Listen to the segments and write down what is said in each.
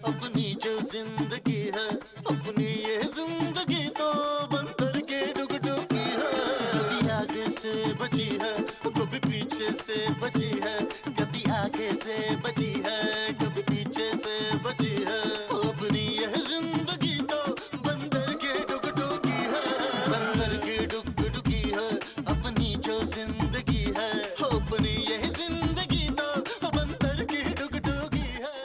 अपनी जो जिंदगी है, अपनी ये जिंदगी तो बंदर के डुगडुगी है। कभी आगे से बची है, कभी पीछे से बची है, कभी आगे से बची है, कभी पीछे से बची है। अपनी ये जिंदगी तो बंदर के डुगडुगी है, बंदर के डुगडुगी है। अपनी जो जिंदगी है, अपनी ये जिंदगी तो बंदर की डुगडुगी है।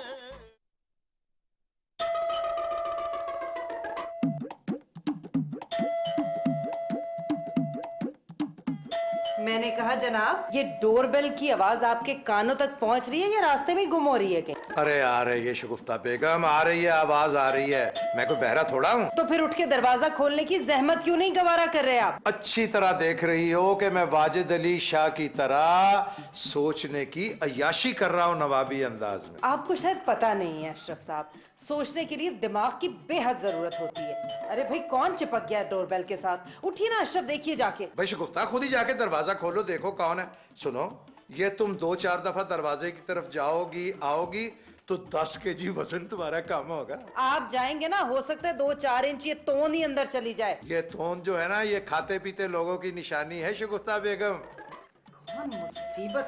मैंने कहा जनाब, ये डोरबेल की आवाज आपके कानों तक पहुंच रही है या रास्ते में गुम हो रही है क्या? अरे आ रही है शगुफ्ता बेगम, आ रही है, आवाज आ रही है। मैं कोई बहरा थोड़ा हूँ। तो फिर उठ के दरवाजा खोलने की जहमत क्यों नहीं गवारा कर रहे आप? अच्छी तरह देख रही हो कि मैं वाजिद अली शाह की तरह सोचने की अय्याशी कर रहा हूँ नवाबी अंदाज में। आपको शायद पता नहीं है अशरफ साहब, सोचने के लिए दिमाग की बेहद जरूरत होती है। अरे भाई, कौन चिपक गया डोरबेल के साथ? उठिए ना अशरफ, देखिए जाके। भाई शगुफ्ता, खुद ही जाके दरवाजा खोलो, देखो कौन है। सुनो, ये तुम 2-4 दफा दरवाजे की तरफ जाओगी आओगी तो 10 केजी वजन तुम्हारा कम होगा। आप जाएंगे ना, हो सकता है 2-4 इंच ये तोन ही अंदर चली जाए। ये तोन जो है ना, ये खाते पीते लोगों की निशानी है शगुफ्ता बेगम। कौन मुसीबत,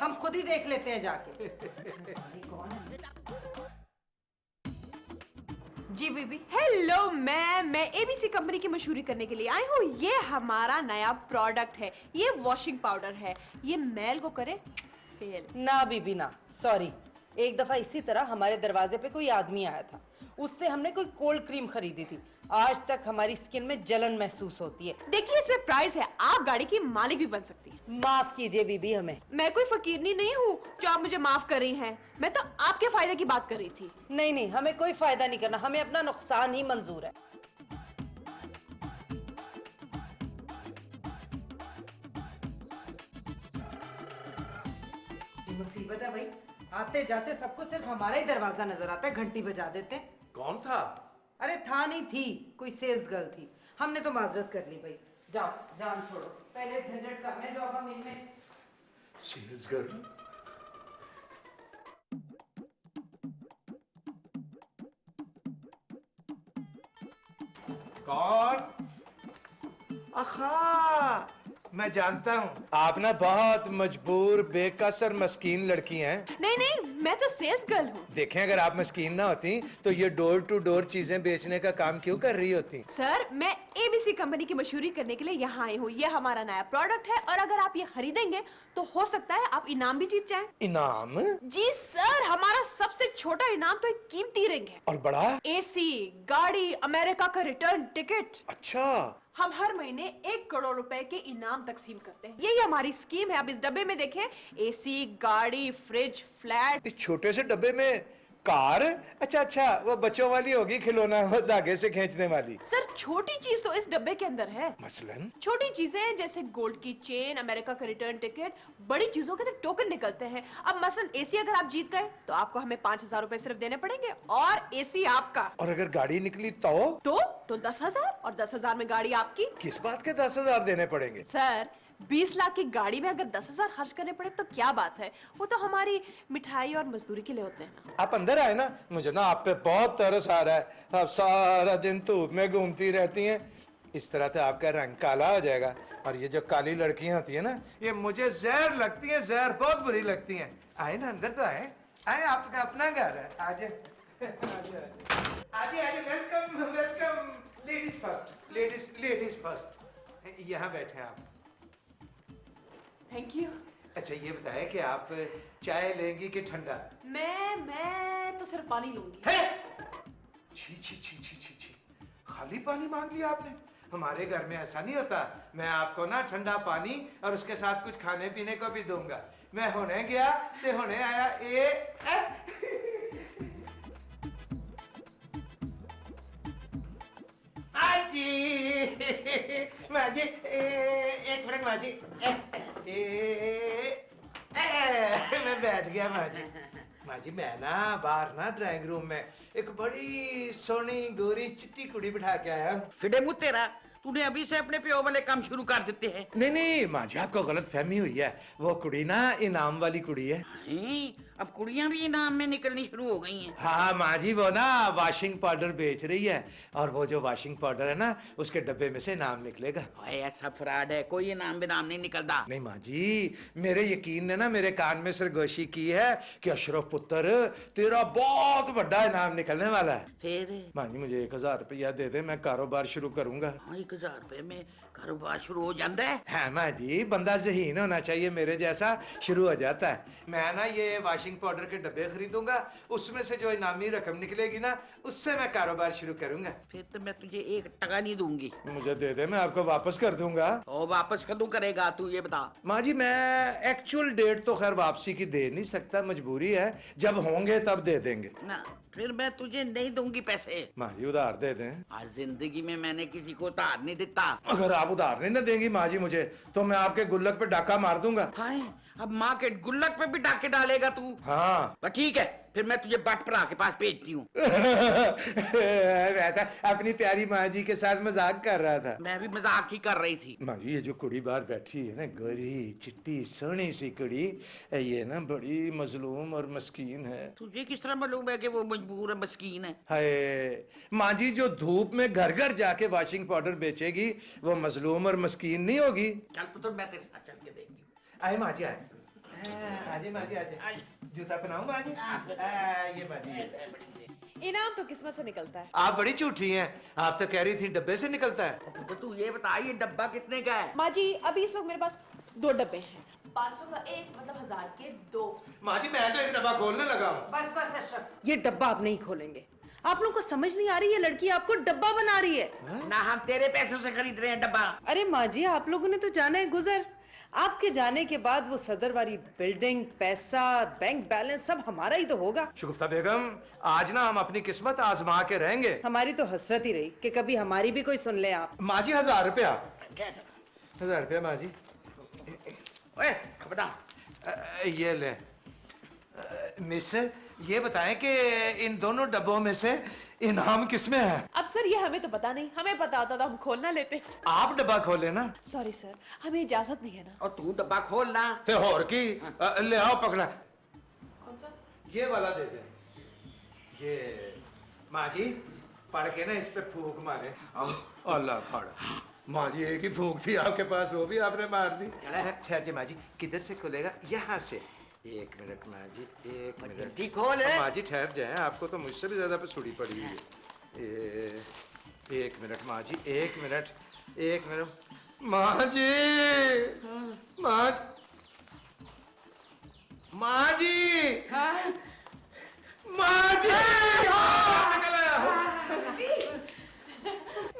हम खुद ही देख लेते हैं जाके। कौन है? जी बीबी। हेलो मैम, मैं एबीसी कंपनी की मशहूरी करने के लिए आई हूँ। ये हमारा नया प्रोडक्ट है, ये वॉशिंग पाउडर है, ये मैल को करे फेल। ना बीबी ना, सॉरी। एक दफा इसी तरह हमारे दरवाजे पे कोई आदमी आया था, उससे हमने कोई कोल्ड क्रीम खरीदी थी। आज तक हमारी स्किन में जलन महसूस होती है। देखिए, इसमें प्राइस है, आप गाड़ी की मालिक भी बन सकती हैं। माफ कीजिए बीबी हमें। मैं कोई फकीरनी नहीं हूँ जो आप मुझे माफ कर रही हैं। मैं तो आपके फायदे की बात कर रही थी। नहीं नहीं, हमें कोई फायदा नहीं करना, हमें अपना नुकसान ही मंजूर है। मुसीबत है भाई, आते जाते सबको सिर्फ हमारा ही दरवाजा नजर आता है, घंटी बजा देते हैं। कौन था? अरे था नहीं, थी कोई सेल्स गर्ल थी। हमने तो माजरत कर ली भाई। जाओ, जान छोड़ो, पहले झंझट करना है जो अब हम इनमें। Sales girl? कौन? आखा, मैं जानता हूँ, आप ना बहुत मजबूर बेकसर मस्कीन लड़की हैं। नहीं नहीं, मैं तो सेल्स गर्ल हूँ। देखें, अगर आप मस्कीन ना होती तो ये डोर टू डोर चीजें बेचने का काम क्यों कर रही होती? सर, मैं एबीसी कंपनी की मशहूरी करने के लिए यहाँ आई हूँ। ये हमारा नया प्रोडक्ट है और अगर आप ये खरीदेंगे तो हो सकता है आप इनाम भी जीत जाएं। इनाम? जी सर, हमारा सबसे छोटा इनाम तो एक कीमती रिंग है। और बड़ा? एसी, गाड़ी, अमेरिका का रिटर्न टिकट। अच्छा। हम हर महीने 1 करोड़ रुपए के इनाम तकसीम करते हैं। यही हमारी स्कीम है। अब इस डब्बे में देखें, एसी, गाड़ी, फ्रिज, फ्लैट। इस छोटे से डब्बे में कार? अच्छा अच्छा, वो बच्चों वाली होगी, खिलौना वो धागे से खींचने वाली। सर, छोटी चीज तो इस डब्बे के अंदर है। मसलन? छोटी चीजें जैसे गोल्ड की चेन, अमेरिका का रिटर्न टिकट। बड़ी चीजों के तो टोकन निकलते हैं। अब मसलन एसी अगर आप जीत गए तो आपको हमें 5,000 रुपए सिर्फ देने पड़ेंगे और एसी आपका। और अगर गाड़ी निकली तो 10,000 और 10,000 में गाड़ी आपकी। किस बात के 10,000 देने पड़ेंगे? सर, 20 लाख की गाड़ी में अगर 10,000 खर्च करने पड़े तो क्या बात है, वो तो हमारी मिठाई और मजदूरी के लिए होते हैं ना। आप अंदर आए ना, मुझे ना आप पे बहुत तरस आ रहा है। आप सारा दिन धूप में घूमती रहती हैं, इस तरह तो आपका रंग काला हो जाएगा। और ये जो काली लड़कियां होती है ना, ये मुझे जहर लगती हैं, जहर बहुत बुरी लगती हैं। आए ना, अंदर तो आए, आए, आपका अपना घर है। आजे आजे आजे, welcome welcome. Ladies first, ladies first. यहाँ बैठे आप। Thank you. अच्छा, ये बताए कि आप चाय लेंगी कि ठंडा? मैं तो सिर्फ पानी लूंगी। है? छी छी छी छी छी छी, खाली पानी मांग लिया आपने। हमारे घर में ऐसा नहीं होता। मैं आपको ना ठंडा पानी और उसके साथ कुछ खाने पीने को भी दूंगा। मैं होने गया ते होने आया। माजी, एक मिनट माजी। मैं बैठ गया माजी। माजी, मैं ना बाहर ना ड्राइंग रूम में एक बड़ी सोनी गोरी चिट्टी कुड़ी बिठा के आया। फिडे मुँह तेरा, तूने अभी से अपने प्यो वाले काम शुरू कर देते हैं। नहीं नहीं माँ जी, आपको गलत फहमी हुई है। वो कुड़ी ना इनाम वाली कुड़ी है। हैं? अब कुड़ियां भी इनाम में निकलनी शुरू हो गई हैं। हाँ माँ जी, वो ना वॉशिंग पाउडर बेच रही है, और वो जो वॉशिंग पाउडर है ना, उसके डब्बे में से इनाम निकलेगा। ओए ऐसा फ्रॉड है, कोई इनाम बिनाम नहीं निकलता। नहीं माँ जी, मेरे यकीन ने ना मेरे कान में सरगोशी की है कि अशरफ पुत्र, तेरा बहुत बड़ा इनाम निकलने वाला है। फिर माँ जी मुझे 1000 रुपया दे दे, मैं कारोबार शुरू करूंगा। 1000 रुपए में कारोबार शुरू हो जाता है। हाँ माँ जी, बंदा ज़हीन होना चाहिए, मेरे जैसा शुरू हो जाता है। मैं ना ये वॉशिंग पाउडर के डब्बे खरीदूंगा, उसमें से जो इनामी रकम निकलेगी ना, उससे मैं कारोबार शुरू करूंगा। फिर तो मैं तुझे 1 टका नहीं दूंगी। मुझे दे दे, मैं आपको वापस कर दूंगा। और वापस कदू करेगा तू ये बता। माँ जी मैं एक्चुअल डेट तो खैर वापसी की दे नहीं सकता, मजबूरी है, जब होंगे तब दे देंगे। ना फिर मैं तुझे नहीं दूंगी पैसे। माँ जी उधार दे दें। आज जिंदगी में मैंने किसी को उधार नहीं देता। अगर आप उधार नहीं ना देंगी माँ जी मुझे, तो मैं आपके गुल्लक पे डाका मार दूंगा। हाय, अब माँ के गुल्लक पे भी डाके डालेगा तू? हाँ पर ठीक है, फिर मैं तुझे बट भरा के पास भेजती हूँ। मैं तो अपनी प्यारी माँ जी के साथ मजाक कर रहा था। मैं भी मजाक ही कर रही थी। माँ जी ये जो कुड़ी बाहर बैठी है ना, गोरी चिट्टी सोनी सी कुड़ी, ये ना बड़ी मजलूम और मस्कीन है। तुझे किस तरह मालूम है कि वो मजबूर है, मस्कीन है? हाय माँ जी, जो धूप में घर घर जाके वॉशिंग पाउडर बेचेगी, वो मजलूम और मस्कीन नहीं होगी। चल पुत्र, मैं तेरे साथ चल के देखती हूँ। आए माँ जी आए। आजे माँ जी आजे, जूता पहनाऊं माँ जी? ये माँ जी, इनाम तो किस्मत से निकलता है। आप बड़ी झूठी हैं, आप तो कह रही थी डब्बे से निकलता है। तो तू ये बता, ये डब्बा कितने का है? माँ जी अभी इस वक्त मेरे पास 2 डब्बे हैं। 500 का एक, मतलब 1000 के 2। माँ जी मैं तो एक डब्बा खोलने लगा हूँ। बस बस अशरफ, ये डब्बा आप नहीं खोलेंगे। आप लोगों को समझ नहीं आ रही, ये लड़की आपको डब्बा बना रही है। ना हम तेरे पैसों से खरीद रहे हैं डब्बा। अरे माँ जी, आप लोगों ने तो जाना है गुजर। आपके जाने के बाद वो सदर वाली बिल्डिंग, पैसा, बैंक बैलेंस सब हमारा ही तो होगा। शगुफ्ता बेगम, आज ना हम अपनी किस्मत आजमा के रहेंगे। हमारी तो हसरत ही रही कि कभी हमारी भी कोई सुन ले आप। माँ जी 1000 रुपया। 1000 रुपया माँ जी। ओए खबरदार। ये ले। मिस ये बताएं कि इन दोनों डब्बों में से इनाम किसमें है? अब सर ये हमें तो पता नहीं, हमें पता होता तो हम खोल ना लेते। आप डब्बा खोले ना। सॉरी सर, हमें इजाजत नहीं है ना। और तू डब्बा खोल ना। ते और की ले आओ पकड़ा। कौन सा? ये वाला दे दे। ये माँ जी पढ़ के ना इस पे फूंक मारे। अल्लाह पढ़। माँ जी एक ही फूंक थी आपके पास, वो भी आपने मार दी। ठहर जी माँ जी, किधर से खुलेगा? यहाँ से। 1 मिनट माँ जी, 1 मिनट। जल्दी खोल है। माँ जी ठहर जाए, आपको तो मुझसे भी ज्यादा पसूड़ी पड़ी हुई है। 1 मिनट माँ जी, 1 मिनट, 1 मिनट। माँ जी, माँ माँ जी, माँ जी, निकल आया।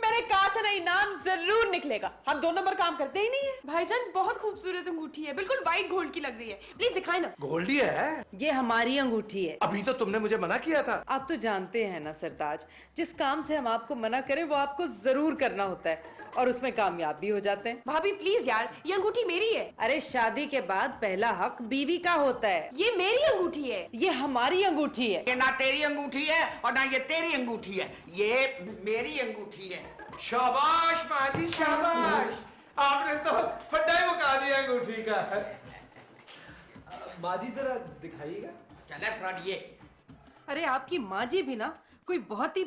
मैंने कहा था ना, इनाम जरूर निकलेगा। हम 2 नंबर काम करते ही नहीं है। भाईजान बहुत खूबसूरत अंगूठी है, बिल्कुल व्हाइट गोल्ड की लग रही है। प्लीज दिखाए ना। गोल्डी है? ये हमारी अंगूठी है। अभी तो तुमने मुझे मना किया था। आप तो जानते हैं ना सरताज, जिस काम से हम आपको मना करें वो आपको जरूर करना होता है, और उसमें कामयाब भी हो जाते हैं। भाभी प्लीज यार, ये अंगूठी मेरी है। अरे शादी के बाद पहला हक बीवी का होता है। ये मेरी अंगूठी है। ये हमारी अंगूठी है। ये ना तेरी अंगूठी है और ना ये तेरी अंगूठी है, ये मेरी अंगूठी है। शाबाश माँ जी शाबाश, आपने तो फड्डा ही मुका दिया अंगूठी का। माँ जी जरा दिखाइएगा। चले फ्रॉड ये। अरे आपकी माँ जी भी ना कोई बहुत ही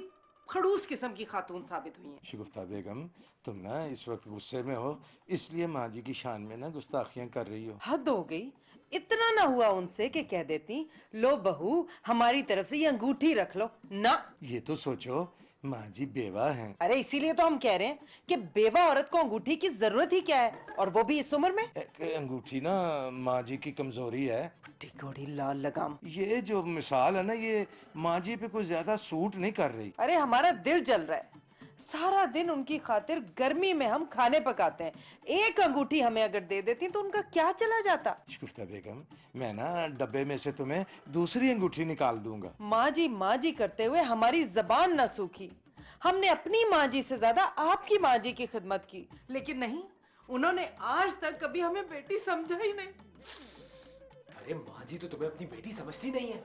खड़ूस किस्म की खातून साबित हुई हैं। शगुफ्ता बेगम, तुम ना इस वक्त गुस्से में हो, इसलिए माँ जी की शान में ना गुस्ताखियां कर रही हो। हद हो गई। इतना ना हुआ उनसे कि कह देती, लो बहू हमारी तरफ से ये अंगूठी रख लो ना। ये तो सोचो, माँ जी बेवा हैं। अरे इसीलिए तो हम कह रहे हैं कि बेवा औरत को अंगूठी की जरूरत ही क्या है, और वो भी इस उम्र में। अंगूठी ना माँ जी की कमजोरी है। टिकोड़ी लाल लगाम। ये जो मिसाल है ना, ये माँ जी पे कुछ ज्यादा सूट नहीं कर रही। अरे हमारा दिल जल रहा है। सारा दिन उनकी खातिर गर्मी में हम खाने पकाते हैं, एक अंगूठी हमें अगर दे देती तो उनका क्या चला जाता। शगुफ्ता बेगम, मैं ना डब्बे में से तुम्हें दूसरी अंगूठी निकाल दूंगा। माँ जी करते हुए हमारी जबान ना सूखी। हमने अपनी माँ जी से ज्यादा आपकी माँ जी की खिदमत की, लेकिन नहीं, उन्होंने आज तक कभी हमें बेटी समझा ही नहीं। अरे माँ जी तो तुम्हें अपनी बेटी समझती नहीं है।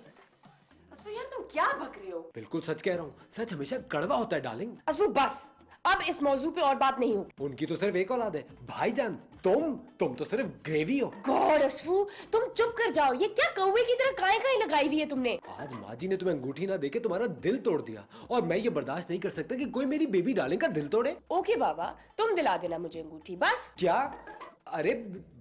असफू यार तुम क्या बक रहे हो? बिल्कुल सच कह रहा हूँ, सच हमेशा कड़वा होता है डार्लिंग। असफू बस, अब इस मौजू पे और बात नहीं होगी। उनकी तो सिर्फ एक औलाद है, भाईजान। तुम तो सिर्फ ग्रेवी हो। गॉड असफू, तुम चुप कर जाओ। ये क्या कौवे की तरह काई लगाई हुई है तुमने? आज माँ जी ने तुम्हें अंगूठी ना देके तुम्हारा दिल तोड़ दिया, और मैं ये बर्दाश्त नहीं कर सकता कि कोई मेरी बेबी डार्लिंग का दिल तोड़े। ओके बाबा, तुम दिला देना मुझे अंगूठी बस। क्या? अरे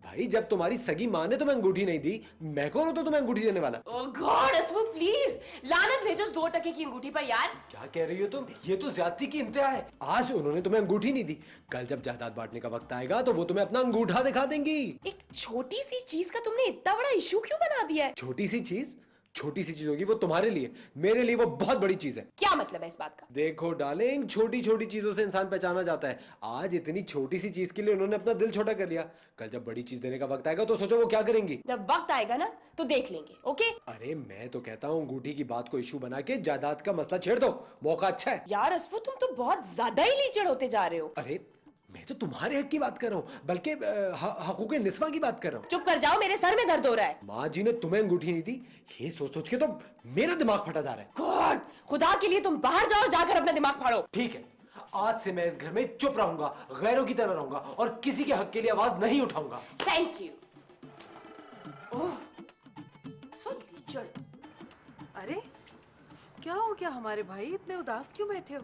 भाई, जब तुम्हारी सगी माँ ने तुम्हें अंगूठी नहीं दी, मैं कौन हूं तो तुम्हें अंगूठी देने वाला? ओह गॉड असफू, प्लीज लानत भेजो उस 2 टके की अंगूठी पर यार। क्या कह रही हो तुम? ये तो ज्यादती की इंतहा है। आज उन्होंने तुम्हें अंगूठी नहीं दी, कल जब जायदाद बांटने का वक्त आएगा तो वो तुम्हें अपना अंगूठा दिखा देंगी। एक छोटी सी चीज का तुमने इतना बड़ा इशू क्यों बना दिया है? छोटी सी चीज? छोटी सी चीज होगी वो तुम्हारे लिए, मेरे लिए वो बहुत बड़ी चीज है। क्या मतलब है इस बात का? देखो डार्लिंग, छोटी छोटी चीजों से इंसान पहचाना जाता है। आज इतनी छोटी सी चीज के लिए उन्होंने अपना दिल छोटा कर लिया, कल जब बड़ी चीज देने का वक्त आएगा तो सोचो वो क्या करेंगी। जब वक्त आएगा ना तो देख लेंगे। ओके अरे मैं तो कहता हूँ अंगूठी की बात को इशू बना के जायदाद का मसला छेड़ दो, मौका अच्छा है। यार असफू, तुम तो बहुत ज्यादा ही लीचड़ होते जा रहे हो। अरे मैं तो तुम्हारे हक की बात कर रहा हूँ, बल्कि हकूक़े निस्वा की बात कर रहा हूँ। चुप कर जाओ, मेरे सर में दर्द हो रहा है। माँ जी ने तुम्हें अंगूठी नहीं दी, ये सोच सोच के तो मेरा दिमाग फटा जा रहा है। गॉड, खुदा के लिए तुम बाहर जाओ, जाकर अपना दिमाग फाड़ो। ठीक है, आज से मैं इस घर में चुप रहूंगा, गैरों की तरह रहूंगा और किसी के हक के लिए आवाज नहीं उठाऊंगा। Thank you. ओह, सो लीचड़। अरे क्या हो गया हमारे भाई, इतने उदास क्यों बैठे हो?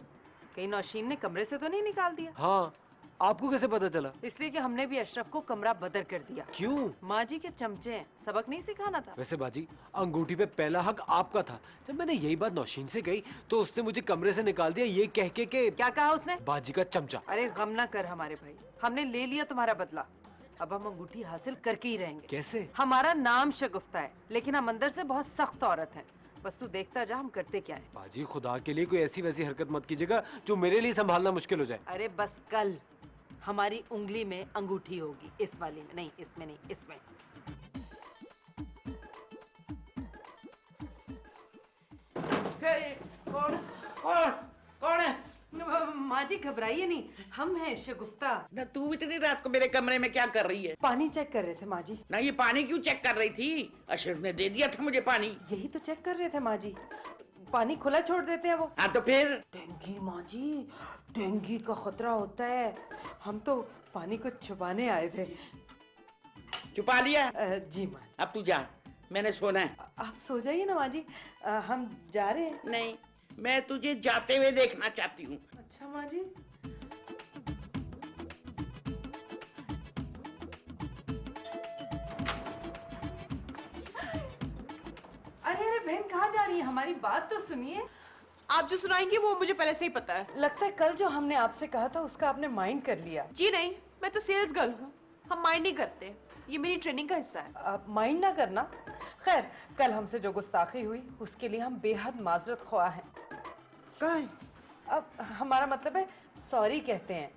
कहीं नौशीन ने कमरे से तो नहीं निकाल दिया? हाँ, आपको कैसे पता चला? इसलिए कि हमने भी अशरफ को कमरा बदर कर दिया। क्यों? माँ जी के चमचे हैं, सबक नहीं सिखाना था? वैसे बाजी, अंगूठी पे पहला हक आपका था। जब मैंने यही बात नौशीन से कही तो उसने मुझे कमरे से निकाल दिया, ये कह के क्या कहा उसने? बाजी का चमचा। अरे गम ना कर हमारे भाई, हमने ले लिया तुम्हारा बदला, अब हम अंगूठी हासिल करके ही रहेंगे। कैसे? हमारा नाम शगुफ्ता है, लेकिन हम अंदर से बहुत सख्त औरत हैं। बस तू देखता जा हम करते क्या है। बाजी, खुदा के लिए कोई ऐसी वैसी हरकत मत कीजिएगा जो मेरे लिए संभालना मुश्किल हो जाए। अरे बस कल हमारी उंगली में अंगूठी होगी, इस वाली में नहीं, इसमें नहीं, इसमें। कौन कौन कौन है? माँ जी घबराइए नहीं, हम हैं शगुफ्ता। ना तू इतनी रात को मेरे कमरे में क्या कर रही है? पानी चेक कर रहे थे माँ जी। ना ये पानी क्यों चेक कर रही थी? अशरफ ने दे दिया था मुझे पानी। यही तो चेक कर रहे थे माँ जी, पानी खुला छोड़ देते हैं वो। हाँ तो फिर? डेंगू माँ जी, डेंगू का खतरा होता है, हम तो पानी को छुपाने आए थे। छुपा लिया? जी माँ। अब तू जा, मैंने सोना है। आप सो जाइए ना माँ जी, हम जा रहे हैं। नहीं, मैं तुझे जाते हुए देखना चाहती हूँ। अच्छा माँ जी। अरे अरे बहन कहाँ जा रही है, हमारी बात तो सुनिए। आप जो सुनाएंगे वो मुझे पहले से ही पता है। लगता है कल जो हमने आपसे कहा था उसका आपने माइंड कर लिया। जी नहीं, मैं तो सेल्स गर्ल हूँ, हम माइंड नहीं करते, ये मेरी ट्रेनिंग का हिस्सा है। आप माइंड ना करना। खैर, कल हमसे जो गुस्ताखी हुई उसके लिए हम बेहद माजरत ख्वाह हैं। कहाँ है? अब हमारा मतलब है सॉरी कहते हैं।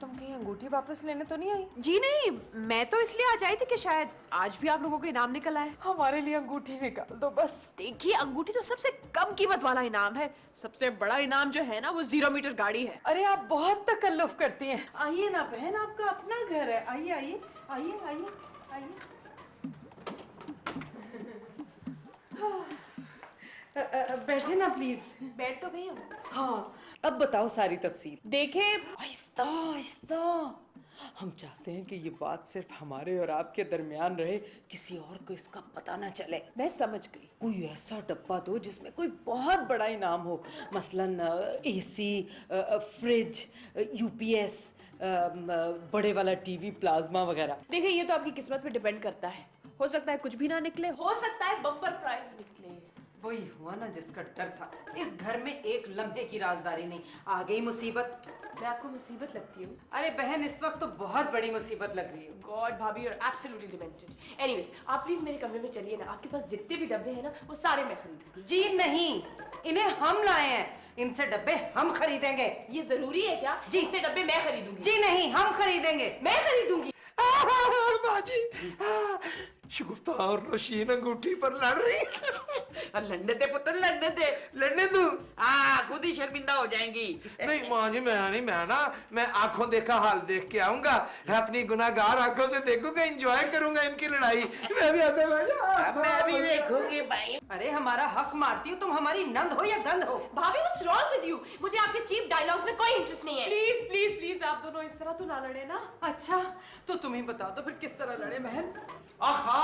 तुम कहीं अंगूठी वापस लेने तो नहीं आई? जी नहीं, मैं तो इसलिए आ जाई थी कि शायद आज भी आप लोगों को इनाम निकल आए। हमारे लिए अंगूठी निकाल दो बस। देखिए, अंगूठी तो सबसे कम कीमत वाला इनाम है, सबसे बड़ा इनाम जो है ना वो 0 मीटर गाड़ी है। अरे आप बहुत तकल्लुफ करती हैं। आइए ना बहन, आपका अपना घर है, आइए आइए आइए आइए आइए। बैठे ना प्लीज। बैठ तो गई हूँ। हाँ, अब बताओ सारी तफसील। देखे आहिस्ता आहिस्ता, हम चाहते हैं कि ये बात सिर्फ हमारे और आपके दरमियान रहे, किसी और को इसका पता ना चले। मैं समझ गई। कोई ऐसा डब्बा दो जिसमें कोई बहुत बड़ा इनाम हो, मसलन एसी, फ्रिज, यूपीएस, बड़े वाला टीवी, प्लाज्मा वगैरह। देखिए, ये तो आपकी किस्मत पे डिपेंड करता है, हो सकता है कुछ भी ना निकले, हो सकता है बम्पर प्राइज निकले। वही हुआ ना जिसका डर था। इस घर में एक लम्हे की राजदारी नहीं। आ गई मुसीबत। मैं आपको मुसीबत लगती हूँ? अरे बहन, इस वक्त तो बहुत बड़ी मुसीबत लग रही है। God bhabhi, you are absolutely demented. Anyways, आप प्लीज मेरे कमरे में चलिए ना, आपके पास जितने भी डब्बे हैं ना वो सारे मैं खरीदूंगी। जी नहीं, इन्हें हम लाए हैं, इनसे डब्बे हम खरीदेंगे। ये जरूरी है क्या? जी। इनसे डब्बे मैं खरीदूंगी। जी नहीं, हम खरीदेंगे। मैं खरीदूंगी। बाजी, शगुफ्ता और नौशीन अंगूठी पर लड़ रही। लड़ने दे पुत्र, लड़ने दे। लड़ने दू? हाँ, खुद ही शर्मिंदा हो जाएंगी। नहीं माँ जी, मैं आंखों देखा हाल देख के आऊंगा, अपनी गुनाहगार आंखों से देखूंगा, एंजॉय करूंगा इनकी लड़ाई। मैं भी आता मैं भी रखोगे भाई? अरे हमारा हक मारती हो तुम, हमारी नंद हो या गंध हो। भाभी व्हाट्स रॉन्ग विद यू? मुझे आपके चीप डायलॉग्स में कोई इंटरेस्ट नहीं है। प्लीज प्लीज प्लीज आप दोनों इस तरह तो ना लड़े ना। अच्छा तो तुम ही बताओ तो फिर किस तरह लड़े बहन? आहा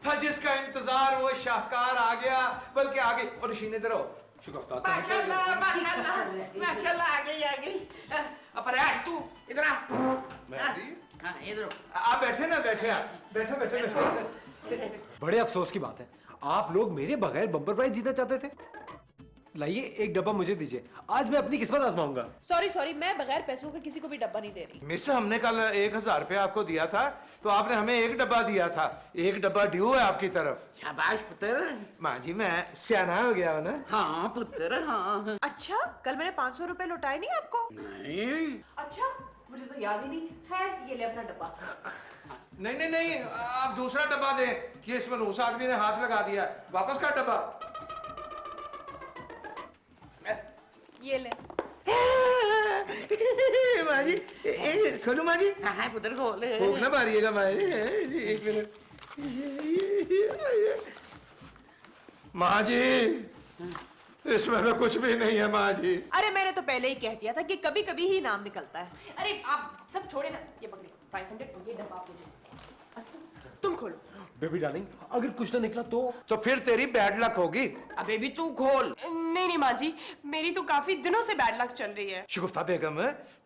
था जिसका इंतजार वो शाहकार आ गया, बल्कि आ गई। और शीन इधर हो। शुक्र माशाल्लाह माशाल्लाह माशाल्लाह, आ गई। पर यार तू इधर आ। हाँ इधर। आप बैठे ना, बैठे आप, बैठे। बड़े अफसोस की बात है, आप लोग मेरे बगैर बम्पर प्राइज जीतना चाहते थे। लाइए एक डब्बा मुझे दीजिए, आज मैं अपनी किस्मत आजमाऊंगा। सॉरी मैं बगैर पैसों के किसी को भी डब्बा नहीं दे रही। मिस हमने कल 1000 रुपया आपको दिया था, तो आपने हमें एक डब्बा दिया था। एक डब्बा ड्यू है आपकी तरफ। शाबाश पुत्र। माँ जी मैं सियाना हो गया हूँ ना। हाँ पुत्र हाँ। अच्छा कल मैंने 500 रुपए लौटाए नहीं आपको? नहीं। अच्छा मुझे तो याद ही नहीं। खैर ये ले अपना डब्बा। नहीं, आप दूसरा डब्बा दें। ये इसमें रूस आदमी ने हाथ लगा दिया। वापस का डब्बा। ये ले। माँ जी खोलो माँ जी। हाँ पुत्र खोल। भूख ना मारिएगा माँ जी, एक मिनट। माँ जी इसमें तो कुछ भी नहीं है माँ जी। अरे मैंने तो पहले ही कह दिया था कि कभी कभी ही नाम निकलता है। अरे आप सब छोड़े ना, ये पकड़े 500 और ये डब्बा आप लीजिए। तुम खोलो। बेबी डार्लिंग, अगर कुछ ना निकला तो फिर तेरी बैड लक होगी। अबे भी तू खोल। नहीं माँ जी, मेरी तो काफी दिनों से बैड लक चल रही है। शुगुफ्ता बेगम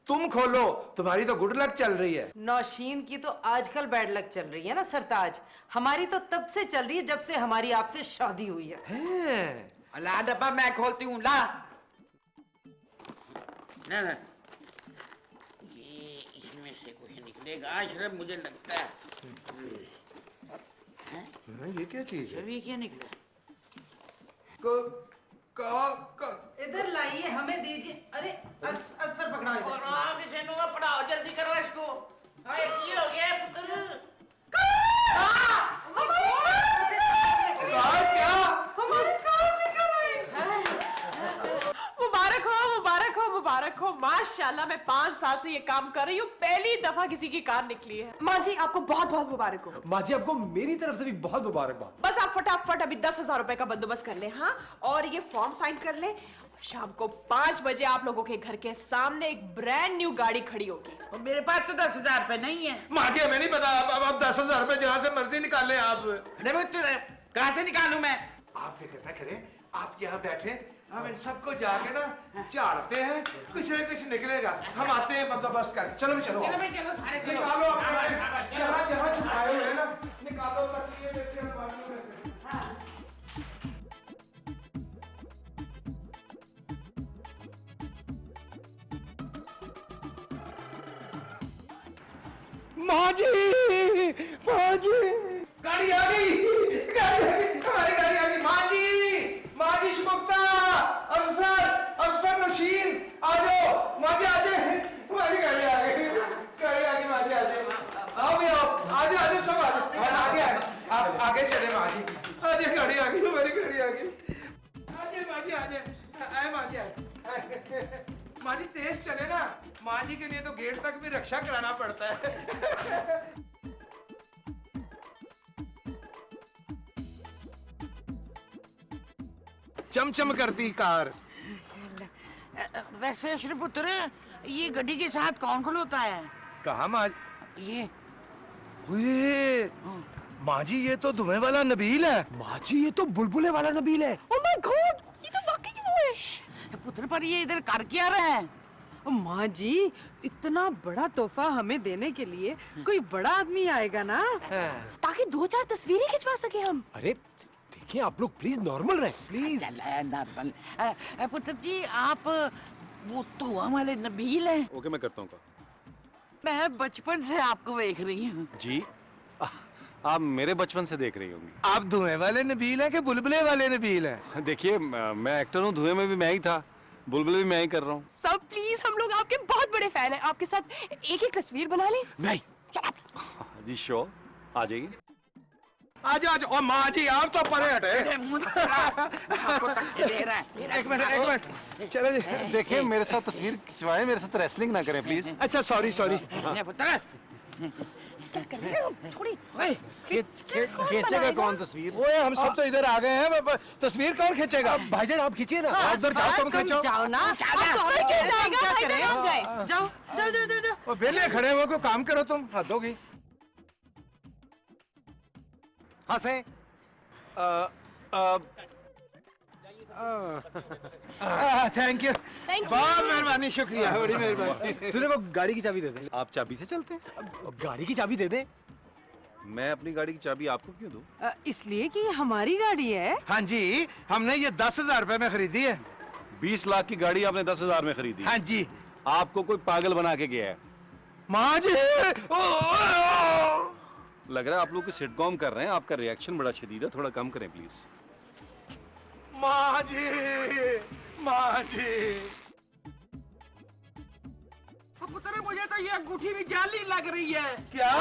तुम खोलो, तुम्हारी तो गुड लक चल रही है। नौशीन की तो आजकल बैड लक चल रही है ना सरताज, हमारी तो तब से चल रही है जब से हमारी आपसे शादी हुई है। ला डब्बा मैं खोलती हूँ, ला। ना ये इसमें से कुछ निकलेगा शरब, मुझे लगता है। ये क्या चीज है? ये क्या निकला? इधर लाइए, हमें दीजिए। अरे असफर पकड़ाओ इधर। पढ़ाओ जल्दी करो इसको। ये हो गया पुत्र। मुबारक हो माशाल्लाह। मैं 5 साल से ये काम कर रही हूँ, पहली दफा किसी की कार निकली है। माँ जी आपको बहुत बहुत मुबारक हो। माँ जी आपको मेरी तरफ से भी बहुत मुबारकबाद। बस आप फटाफट अभी 10,000 रुपए का बंदोबस्त कर ले। हाँ और ये फॉर्म साइन कर ले। शाम को 5 बजे आप लोगों के घर के सामने एक ब्रांड न्यू गाड़ी खड़ी होगी। और मेरे पास तो 10,000 रुपए नहीं है। माँ जी हमें नहीं पता, अब आप 10,000 रुपए जहाँ से मर्जी निकाल लें आप। अरे पुत्र कहाँ से निकालूं मैं? आप फिक्र न करें, आप यहाँ बैठे, हम इन सबको जाके ना झाड़ते हैं, कुछ न कुछ निकलेगा। हम आते हैं बंदोबस्त कर। चलो चलो सारे चलो। निकालो यहाँ छुपाए हुए हैं ना, निकालो तकिए में से, अलमारियों में से। माँ जी गाड़ी आ गई, हमारी गाड़ी आ गई। माँ जी शुभक्ता, असफर नौशीन आ जाओ। माँ जी आ जाए, हमारी गाड़ी आ गई। माँ जी आ जाए, आओ भी आओ, आ जाओ सब आ जाओ। आप आगे चले माँ जी, आ जाए, गाड़ी आ गई, हमारी गाड़ी आ गई। आ जाए माँ जी, आ जाए, आए माँ जी आए। माँ जी तेज चले ना, माँ जी के लिए तो गेट तक भी रक्षा कराना पड़ता है। चमचम करती कार। वैसे श्री पुत्र ये गड्डी के साथ कौन कौन होता है? कहा माँ ये माँ जी ये तो धुएं वाला नबील है। माँ जी ये तो बुलबुले वाला नबील है। ओह माय गॉड, ये तो वाकई वो है। पुत्र पर ये इधर कर क्या रहा है? माँ जी इतना बड़ा तोहफा हमें देने के लिए कोई बड़ा आदमी आएगा ना, ताकि 2-4 तस्वीरें खिंचवा सके हम। अरे देखिए आप लोग प्लीज नॉर्मल रहे प्लीज। नॉर्मल। पुत्र जी आप वो तो हमारे नबील हैं। ओके मैं करता हूँ। मैं बचपन से आपको देख रही हूँ। जी आप मेरे बचपन से देख रही होंगी। आप धुएं वाले नबील हैं कि बुलबुले वाले नबील हैं? देखिए मैं एक्टर हूँ, धुएं में भी मैं ही था, बुलबुल भी मैं ही कर रहा हूँ। सब प्लीज, हम लोग आपके बहुत बड़े फैन हैं। आपके साथ एक तस्वीर बना ले। नहीं चल जी श्योर, आ जाइए। आज और माँ जी आप तो परे हटे। एक मिनट चलो जी। देखिए मेरे साथ तस्वीर खिंचवाएं, मेरे साथ रेसलिंग ना करें प्लीज। अच्छा सॉरी। पुत्र क्या कर रहे हो? छोड़ी खींचेगा कौन तस्वीर? ओए हम सब तो इधर आ गए हैं, तस्वीर कौन खींचेगा? भाईजान आप खींचिए ना। हाँ, उधर जाओ, तुम तुम खींचो। जाओ ना। कौन खींचेगा? क्या भाईजान, करें? आप जाए। जाओ जाओ जाओ जाओ जाओ। वो बेले खड़े हुए को काम करो तुम, हद होगी। हंसे थैंक यू, Thank you. बहुत मेहरबानी, शुक्रिया, बड़ी मेहरबानी। सुनो, वो गाड़ी की चाबी दे दे। आप चाबी से चलते हैं? गाड़ी की चाबी दे दे। मैं अपनी गाड़ी की चाबी आपको क्यों दूं? इसलिए कि ये हमारी गाड़ी है। हाँ जी, हमने ये 10,000 रुपए में खरीदी है। 20 लाख की गाड़ी आपने 10,000 में खरीदी। हाँ जी। आपको कोई पागल बना के गया है। माँ जी, लग रहा है आप लोग सिटकॉम कर रहे हैं। आपका रिएक्शन बड़ा शदीद है, थोड़ा कम करें प्लीज। माँ जी, माँ जी। पुत्र मुझे तो ये अंगूठी भी जाली लग रही है। क्या?